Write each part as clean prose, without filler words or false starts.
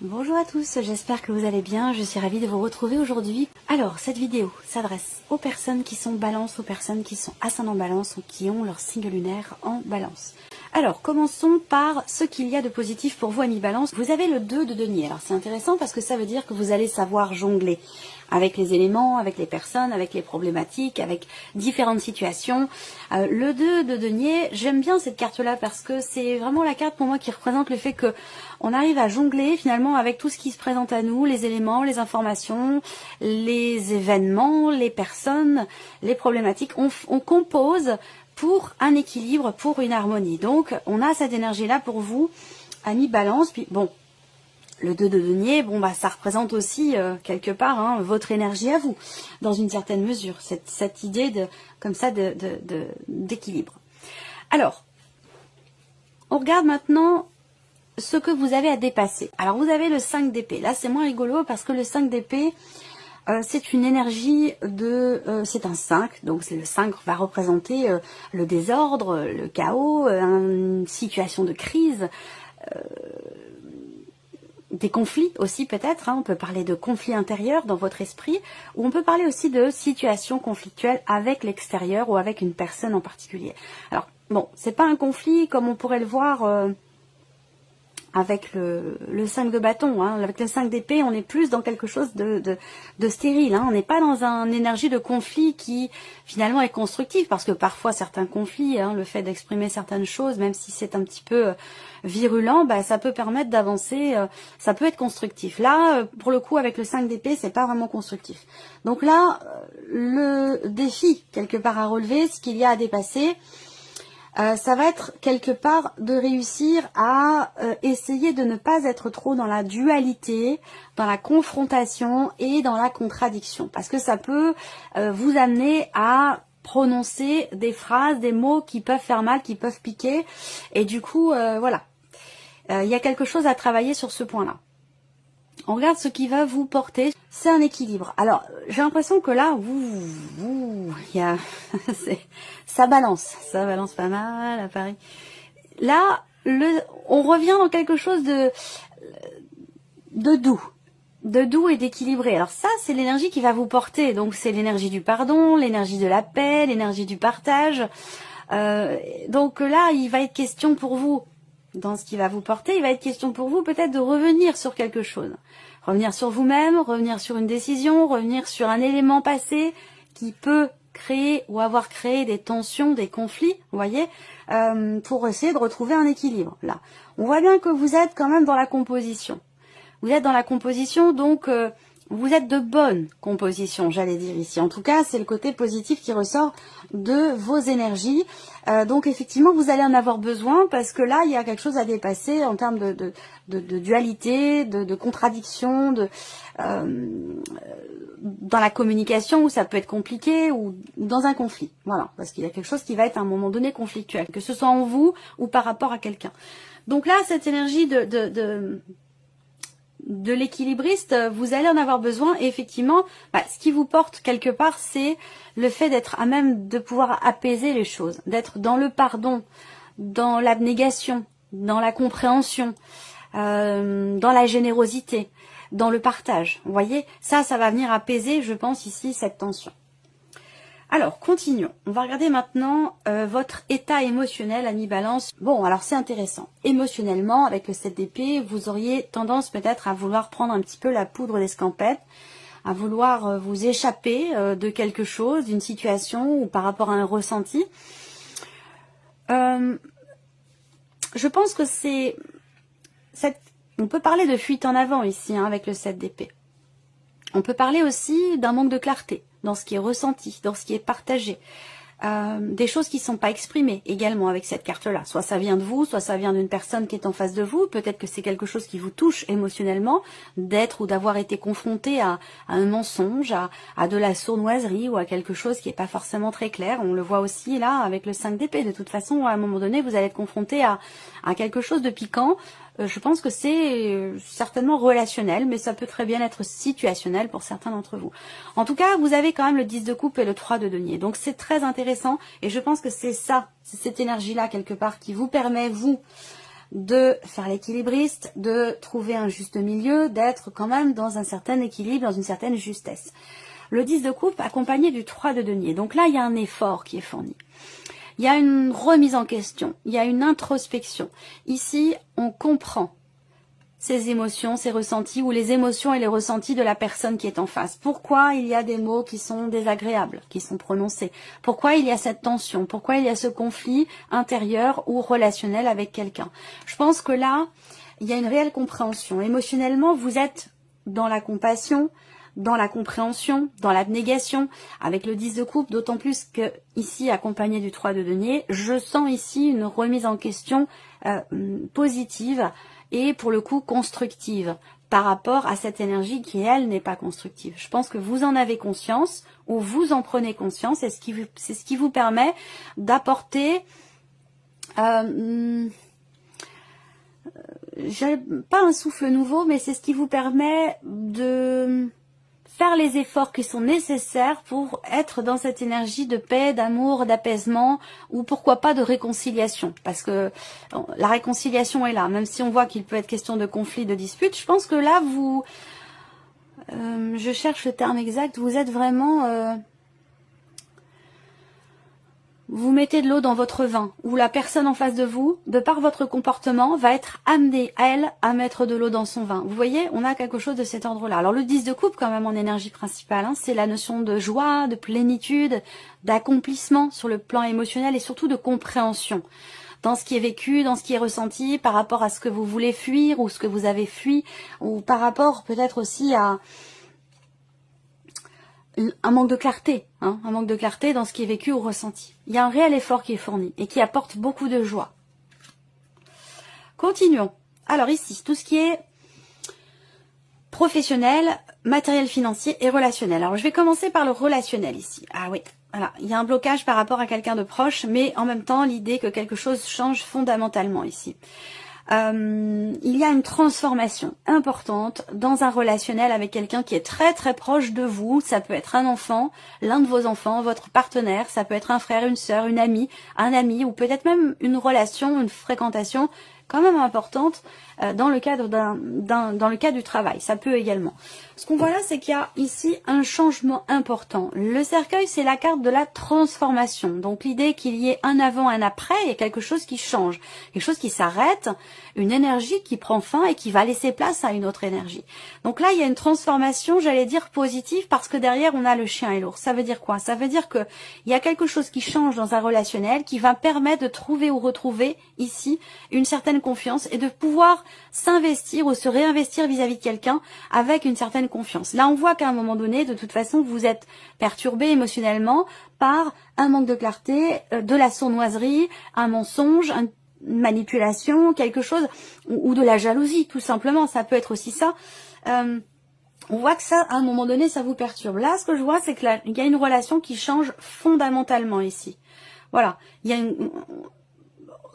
Bonjour à tous, j'espère que vous allez bien, je suis ravie de vous retrouver aujourd'hui. Alors, cette vidéo s'adresse aux personnes qui sont balance, aux personnes qui sont ascendant balance ou qui ont leur signe lunaire en balance. Alors, commençons par ce qu'il y a de positif pour vous, amis balance. Vous avez le 2 de denier. Alors, c'est intéressant parce que ça veut dire que vous allez savoir jongler avec les éléments, avec les personnes, avec les problématiques, avec différentes situations. Le 2 de denier, j'aime bien cette carte-là parce que c'est vraiment la carte pour moi qui représente le fait que on arrive à jongler finalement avec tout ce qui se présente à nous, les éléments, les informations, les événements, les personnes, les problématiques. On compose pour un équilibre, pour une harmonie. Donc, on a cette énergie-là pour vous, amis balance. Puis, bon, le 2 de denier, bon, bah, ça représente aussi, quelque part, votre énergie à vous, dans une certaine mesure. Cette idée de, comme ça, d'équilibre. Alors, on regarde maintenant ce que vous avez à dépasser. Alors, vous avez le 5 d'épée. Là, c'est moins rigolo parce que le 5 d'épée, c'est une énergie de... c'est un 5, donc le 5 va représenter le désordre, le chaos, une situation de crise, des conflits aussi peut-être, on peut parler de conflits intérieurs dans votre esprit, ou on peut parler aussi de situations conflictuelles avec l'extérieur ou avec une personne en particulier. Alors, bon, c'est pas un conflit comme on pourrait le voir... avec le 5 de bâton, avec le 5 d'épée, on est plus dans quelque chose de stérile. On n'est pas dans une énergie de conflit qui finalement est constructive, parce que parfois certains conflits, le fait d'exprimer certaines choses, même si c'est un petit peu virulent, ça peut permettre d'avancer, ça peut être constructif. Là, pour le coup, avec le 5 d'épée, c'est pas vraiment constructif. Donc là, le défi, quelque part à relever, ce qu'il y a à dépasser, ça va être quelque part de réussir à essayer de ne pas être trop dans la dualité, dans la confrontation et dans la contradiction. Parce que ça peut vous amener à prononcer des phrases, des mots qui peuvent faire mal, qui peuvent piquer. Et du coup, voilà. Il y a quelque chose à travailler sur ce point-là. On regarde ce qui va vous porter, c'est un équilibre. Alors, j'ai l'impression que là, il y a, ça balance pas mal à Paris. Là, on revient dans quelque chose de doux et d'équilibré. Alors ça, c'est l'énergie qui va vous porter. Donc, c'est l'énergie du pardon, l'énergie de la paix, l'énergie du partage. Donc là, il va être question pour vous, dans ce qui va vous porter, il va être question pour vous peut-être de revenir sur quelque chose. Revenir sur vous-même, revenir sur une décision, revenir sur un élément passé qui peut créer ou avoir créé des tensions, des conflits, vous voyez, pour essayer de retrouver un équilibre. Là, on voit bien que vous êtes quand même dans la composition. Vous êtes dans la composition, donc vous êtes de bonne composition, j'allais dire ici. En tout cas, c'est le côté positif qui ressort de vos énergies. Donc effectivement, vous allez en avoir besoin parce que là, il y a quelque chose à dépasser en termes de dualité, de contradiction, dans la communication où ça peut être compliqué ou dans un conflit. Voilà, parce qu'il y a quelque chose qui va être à un moment donné conflictuel, que ce soit en vous ou par rapport à quelqu'un. Donc là, cette énergie de l'équilibriste, vous allez en avoir besoin et effectivement, ce qui vous porte quelque part, c'est le fait d'être à même de pouvoir apaiser les choses, d'être dans le pardon, dans l'abnégation, dans la compréhension, dans la générosité, dans le partage. Vous voyez, ça va venir apaiser, je pense ici, cette tension. Alors, continuons. On va regarder maintenant votre état émotionnel, ami balance. Bon, alors c'est intéressant. Émotionnellement, avec le 7 d'épée, vous auriez tendance peut-être à vouloir prendre un petit peu la poudre d'escampette, à vouloir vous échapper de quelque chose, d'une situation ou par rapport à un ressenti. Je pense que on peut parler de fuite en avant ici, avec le 7 d'épée. On peut parler aussi d'un manque de clarté dans ce qui est ressenti, dans ce qui est partagé. Des choses qui ne sont pas exprimées également avec cette carte-là. Soit ça vient de vous, soit ça vient d'une personne qui est en face de vous. Peut-être que c'est quelque chose qui vous touche émotionnellement, d'être ou d'avoir été confronté à un mensonge, à de la sournoiserie ou à quelque chose qui n'est pas forcément très clair. On le voit aussi là avec le 5 d'épée. De toute façon, à un moment donné, vous allez être confronté à quelque chose de piquant. Je pense que c'est certainement relationnel, mais ça peut très bien être situationnel pour certains d'entre vous. En tout cas, vous avez quand même le 10 de coupe et le 3 de denier. Donc c'est très intéressant et je pense que c'est ça, c'est cette énergie-là quelque part qui vous permet, vous, de faire l'équilibriste, de trouver un juste milieu, d'être quand même dans un certain équilibre, dans une certaine justesse. Le 10 de coupe accompagné du 3 de denier. Donc là, il y a un effort qui est fourni. Il y a une remise en question, il y a une introspection. Ici, on comprend ses émotions, ses ressentis, ou les émotions et les ressentis de la personne qui est en face. Pourquoi il y a des mots qui sont désagréables, qui sont prononcés? Pourquoi il y a cette tension? Pourquoi il y a ce conflit intérieur ou relationnel avec quelqu'un? Je pense que là, il y a une réelle compréhension. Émotionnellement, vous êtes dans la compassion, dans la compréhension, dans l'abnégation, avec le 10 de coupe, d'autant plus que ici, accompagné du 3 de denier, je sens ici une remise en question positive et pour le coup constructive par rapport à cette énergie qui, elle, n'est pas constructive. Je pense que vous en avez conscience ou vous en prenez conscience et c'est ce qui vous permet d'apporter pas un souffle nouveau, mais c'est ce qui vous permet de faire les efforts qui sont nécessaires pour être dans cette énergie de paix, d'amour, d'apaisement ou pourquoi pas de réconciliation. Parce que la réconciliation est là, même si on voit qu'il peut être question de conflit, de dispute. Je pense que là, vous... je cherche le terme exact, vous êtes vraiment... vous mettez de l'eau dans votre vin, ou la personne en face de vous, de par votre comportement, va être amenée, elle, à mettre de l'eau dans son vin. Vous voyez, on a quelque chose de cet ordre-là. Alors le 10 de coupe, quand même, en énergie principale, hein, c'est la notion de joie, de plénitude, d'accomplissement sur le plan émotionnel et surtout de compréhension. Dans ce qui est vécu, dans ce qui est ressenti, par rapport à ce que vous voulez fuir, ou ce que vous avez fui, ou par rapport peut-être aussi à... un manque de clarté, hein, un manque de clarté dans ce qui est vécu ou ressenti. Il y a un réel effort qui est fourni et qui apporte beaucoup de joie. Continuons. Alors ici, tout ce qui est professionnel, matériel financier et relationnel. Alors je vais commencer par le relationnel ici. Ah oui, voilà, il y a un blocage par rapport à quelqu'un de proche, mais en même temps l'idée que quelque chose change fondamentalement ici. Il y a une transformation importante dans un relationnel avec quelqu'un qui est très très proche de vous. Ça peut être un enfant, l'un de vos enfants, votre partenaire, ça peut être un frère, une sœur, une amie, un ami, ou peut-être même une relation, une fréquentation quand même importante dans le cadre dans le cadre du travail. Ça peut également. Ce qu'on voit là, c'est qu'il y a ici un changement important. Le cercueil, c'est la carte de la transformation. Donc l'idée qu'il y ait un avant, un après, il y a quelque chose qui change, quelque chose qui s'arrête, une énergie qui prend fin et qui va laisser place à une autre énergie. Donc là, il y a une transformation, j'allais dire positive, parce que derrière, on a le chien et l'ours. Ça veut dire quoi? Ça veut dire que il y a quelque chose qui change dans un relationnel qui va permettre de trouver ou retrouver ici une certaine confiance et de pouvoir s'investir ou se réinvestir vis-à-vis de quelqu'un avec une certaine confiance. Là, on voit qu'à un moment donné, de toute façon, vous êtes perturbé émotionnellement par un manque de clarté, de la sournoiserie, un mensonge, une manipulation, quelque chose, ou de la jalousie, tout simplement. Ça peut être aussi ça. On voit que ça, à un moment donné, ça vous perturbe. Là, ce que je vois, c'est qu'il y a une relation qui change fondamentalement ici. Voilà. Il y a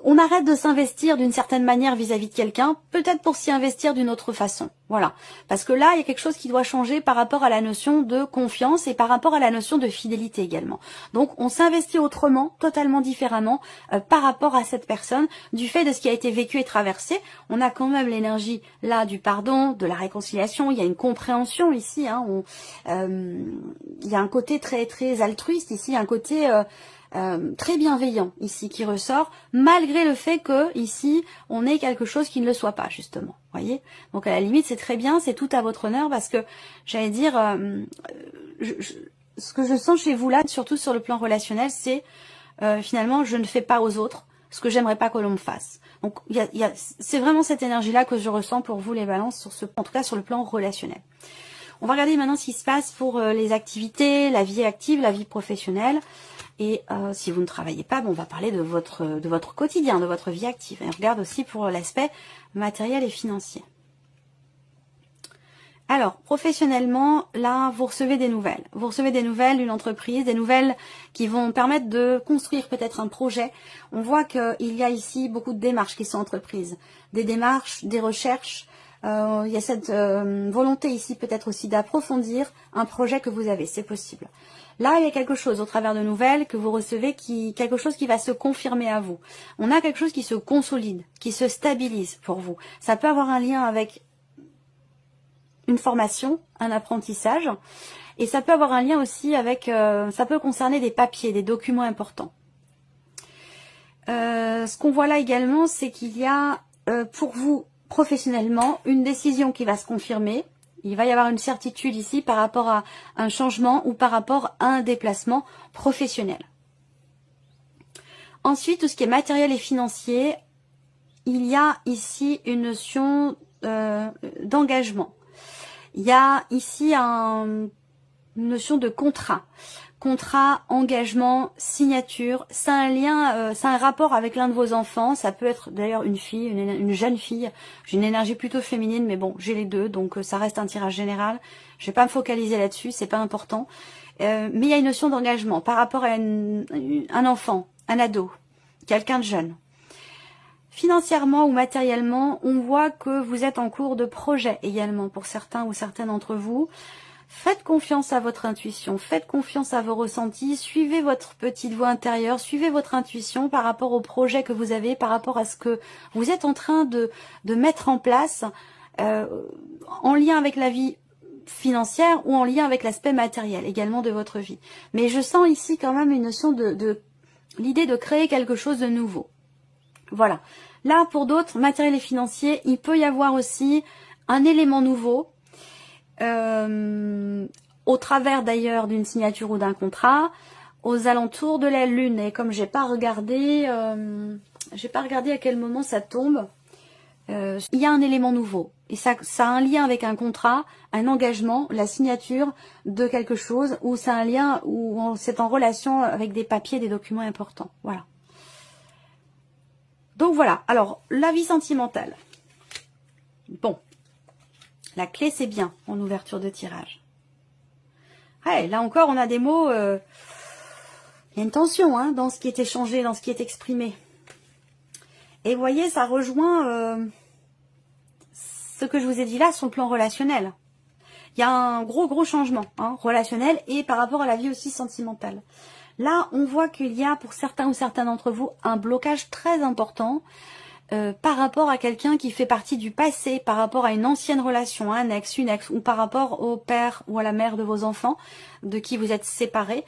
on arrête de s'investir d'une certaine manière vis-à-vis de quelqu'un, peut-être pour s'y investir d'une autre façon. Voilà. Parce que là, il y a quelque chose qui doit changer par rapport à la notion de confiance et par rapport à la notion de fidélité également. Donc, on s'investit autrement, totalement différemment, par rapport à cette personne, du fait de ce qui a été vécu et traversé. On a quand même l'énergie, là, du pardon, de la réconciliation. Il y a une compréhension ici. Hein, il y a un côté très, très altruiste ici, un côté... très bienveillant ici qui ressort, malgré le fait que ici on ait quelque chose qui ne le soit pas justement. Voyez, donc à la limite c'est très bien, c'est tout à votre honneur parce que j'allais dire ce que je sens chez vous là, surtout sur le plan relationnel, c'est finalement je ne fais pas aux autres ce que j'aimerais pas que l'on me fasse. Donc c'est vraiment cette énergie là que je ressens pour vous les balances sur en tout cas sur le plan relationnel. On va regarder maintenant ce qui se passe pour les activités, la vie active, la vie professionnelle. Et si vous ne travaillez pas, on va parler de votre quotidien, de votre vie active. Et on regarde aussi pour l'aspect matériel et financier. Alors, professionnellement, là, vous recevez des nouvelles. Vous recevez des nouvelles d'une entreprise, des nouvelles qui vont permettre de construire peut-être un projet. On voit qu'il y a ici beaucoup de démarches qui sont entreprises. Des démarches, des recherches. Il y a cette volonté ici peut-être aussi d'approfondir un projet que vous avez, c'est possible. Là, il y a quelque chose au travers de nouvelles que vous recevez, quelque chose qui va se confirmer à vous. On a quelque chose qui se consolide, qui se stabilise pour vous. Ça peut avoir un lien avec une formation, un apprentissage, et ça peut avoir un lien aussi avec, ça peut concerner des papiers, des documents importants. Ce qu'on voit là également, c'est qu'il y a pour vous professionnellement une décision qui va se confirmer. Il va y avoir une certitude ici par rapport à un changement ou par rapport à un déplacement professionnel. Ensuite, tout ce qui est matériel et financier, il y a ici une notion d'engagement. Il y a ici une notion de contrat. Contrat, engagement, signature, c'est un lien, c'est un rapport avec l'un de vos enfants. Ça peut être d'ailleurs une fille, une jeune fille. J'ai une énergie plutôt féminine, mais bon, j'ai les deux, donc ça reste un tirage général. Je vais pas me focaliser là-dessus, c'est pas important. Mais il y a une notion d'engagement par rapport à un enfant, un ado, quelqu'un de jeune. Financièrement ou matériellement, on voit que vous êtes en cours de projet également pour certains ou certaines d'entre vous. Faites confiance à votre intuition, faites confiance à vos ressentis, suivez votre petite voix intérieure, suivez votre intuition par rapport au projet que vous avez, par rapport à ce que vous êtes en train de mettre en place en lien avec la vie financière ou en lien avec l'aspect matériel également de votre vie. Mais je sens ici quand même une notion de l'idée de créer quelque chose de nouveau. Voilà. Là, pour d'autres, matériel et financier, il peut y avoir aussi un élément nouveau, au travers d'ailleurs d'une signature ou d'un contrat, aux alentours de la lune. Et comme j'ai pas regardé à quel moment ça tombe, il y a un élément nouveau. Et ça a un lien avec un contrat, un engagement, la signature de quelque chose, ou c'est un lien où c'est en relation avec des papiers, des documents importants. Voilà. Donc voilà, alors la vie sentimentale. Bon, la clé c'est bien en ouverture de tirage. Ouais, là encore on a des mots, il y a une tension hein, dans ce qui est échangé, dans ce qui est exprimé. Et vous voyez, ça rejoint ce que je vous ai dit là sur le plan relationnel. Il y a un gros changement relationnel et par rapport à la vie aussi sentimentale. Là, on voit qu'il y a pour certains ou certains d'entre vous un blocage très important par rapport à quelqu'un qui fait partie du passé, par rapport à une ancienne relation, un ex, une ex, ou par rapport au père ou à la mère de vos enfants, de qui vous êtes séparés.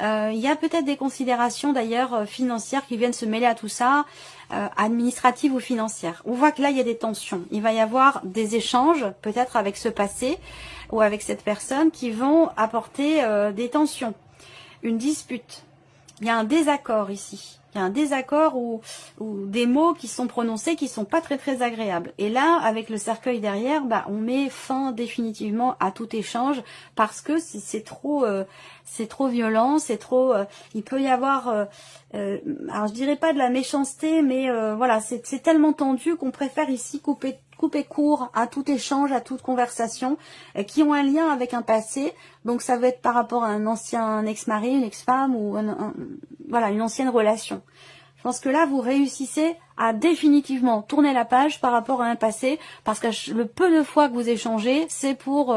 Il y a peut-être des considérations d'ailleurs financières qui viennent se mêler à tout ça, administratives ou financières. On voit que là, il y a des tensions. Il va y avoir des échanges, peut-être avec ce passé ou avec cette personne, qui vont apporter des tensions. Une dispute, il y a un désaccord ici, il y a un désaccord ou des mots qui sont prononcés qui sont pas très agréables. Et là, avec le cercueil derrière, on met fin définitivement à tout échange parce que c'est trop violent, c'est trop. Il peut y avoir, alors je dirais pas de la méchanceté, mais voilà, c'est tellement tendu qu'on préfère ici couper court à tout échange, à toute conversation qui ont un lien avec un passé. Donc ça va être par rapport à un ancien ex-mari, une ex-femme ou voilà, une ancienne relation. Je pense que là, vous réussissez à définitivement tourner la page par rapport à un passé parce que le peu de fois que vous échangez, c'est pour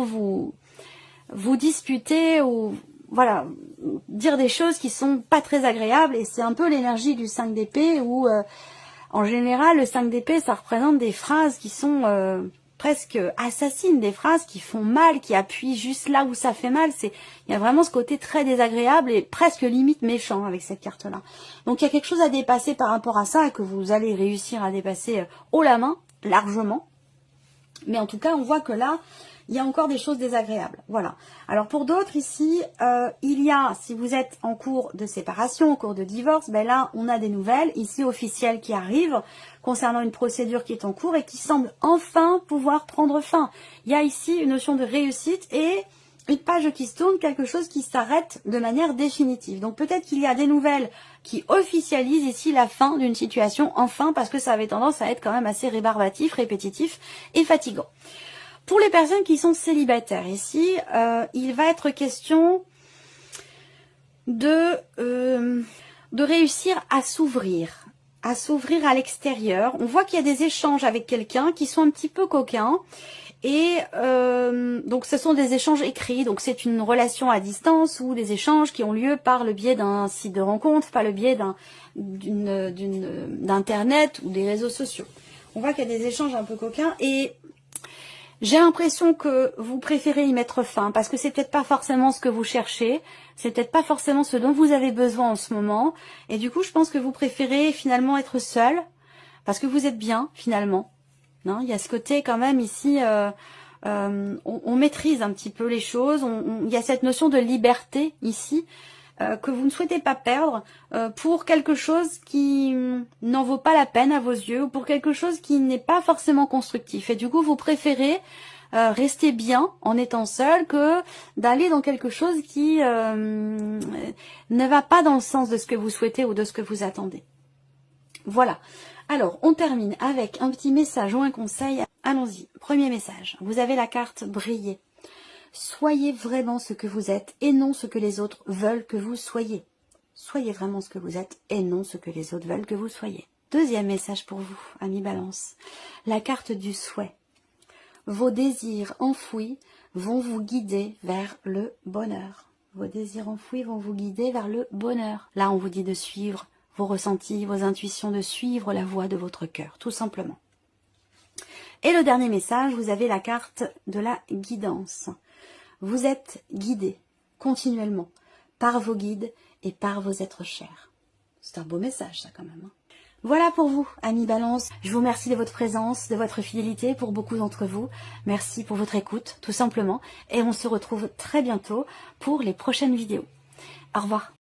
vous disputer ou voilà, dire des choses qui sont pas très agréables et c'est un peu l'énergie du 5 d'épée où en général, le 5 d'épée, ça représente des phrases qui sont presque assassines, des phrases qui font mal, qui appuient juste là où ça fait mal. Il y a vraiment ce côté très désagréable et presque limite méchant avec cette carte-là. Donc il y a quelque chose à dépasser par rapport à ça et que vous allez réussir à dépasser haut la main, largement. Mais en tout cas, on voit que là, il y a encore des choses désagréables. Voilà. Alors pour d'autres ici, il y a, si vous êtes en cours de séparation, en cours de divorce, là on a des nouvelles ici officielles qui arrivent concernant une procédure qui est en cours et qui semble enfin pouvoir prendre fin. Il y a ici une notion de réussite et une page qui se tourne, quelque chose qui s'arrête de manière définitive. Donc peut-être qu'il y a des nouvelles qui officialisent ici la fin d'une situation, enfin, parce que ça avait tendance à être quand même assez rébarbatif, répétitif et fatigant. Pour les personnes qui sont célibataires ici, il va être question de réussir à s'ouvrir, à s'ouvrir à l'extérieur. On voit qu'il y a des échanges avec quelqu'un qui sont un petit peu coquins. Et donc ce sont des échanges écrits, donc c'est une relation à distance ou des échanges qui ont lieu par le biais d'un site de rencontre, par le biais d'internet ou des réseaux sociaux. On voit qu'il y a des échanges un peu coquins et j'ai l'impression que vous préférez y mettre fin parce que c'est peut-être pas forcément ce que vous cherchez, c'est peut-être pas forcément ce dont vous avez besoin en ce moment et du coup je pense que vous préférez finalement être seul parce que vous êtes bien finalement. Non, il y a ce côté quand même ici, on maîtrise un petit peu les choses, il y a cette notion de liberté ici que vous ne souhaitez pas perdre pour quelque chose qui n'en vaut pas la peine à vos yeux ou pour quelque chose qui n'est pas forcément constructif. Et du coup, vous préférez rester bien en étant seul que d'aller dans quelque chose qui ne va pas dans le sens de ce que vous souhaitez ou de ce que vous attendez. Voilà. Alors, on termine avec un petit message ou un conseil. Allons-y. Premier message. Vous avez la carte briller. Soyez vraiment ce que vous êtes et non ce que les autres veulent que vous soyez. Soyez vraiment ce que vous êtes et non ce que les autres veulent que vous soyez. Deuxième message pour vous, amis Balance. La carte du souhait. Vos désirs enfouis vont vous guider vers le bonheur. Vos désirs enfouis vont vous guider vers le bonheur. Là, on vous dit de suivre vos ressentis, vos intuitions, de suivre la voie de votre cœur, tout simplement. Et le dernier message, vous avez la carte de la guidance. Vous êtes guidé continuellement par vos guides et par vos êtres chers. C'est un beau message, ça, quand même. Voilà pour vous, amis Balance. Je vous remercie de votre présence, de votre fidélité pour beaucoup d'entre vous. Merci pour votre écoute, tout simplement. Et on se retrouve très bientôt pour les prochaines vidéos. Au revoir.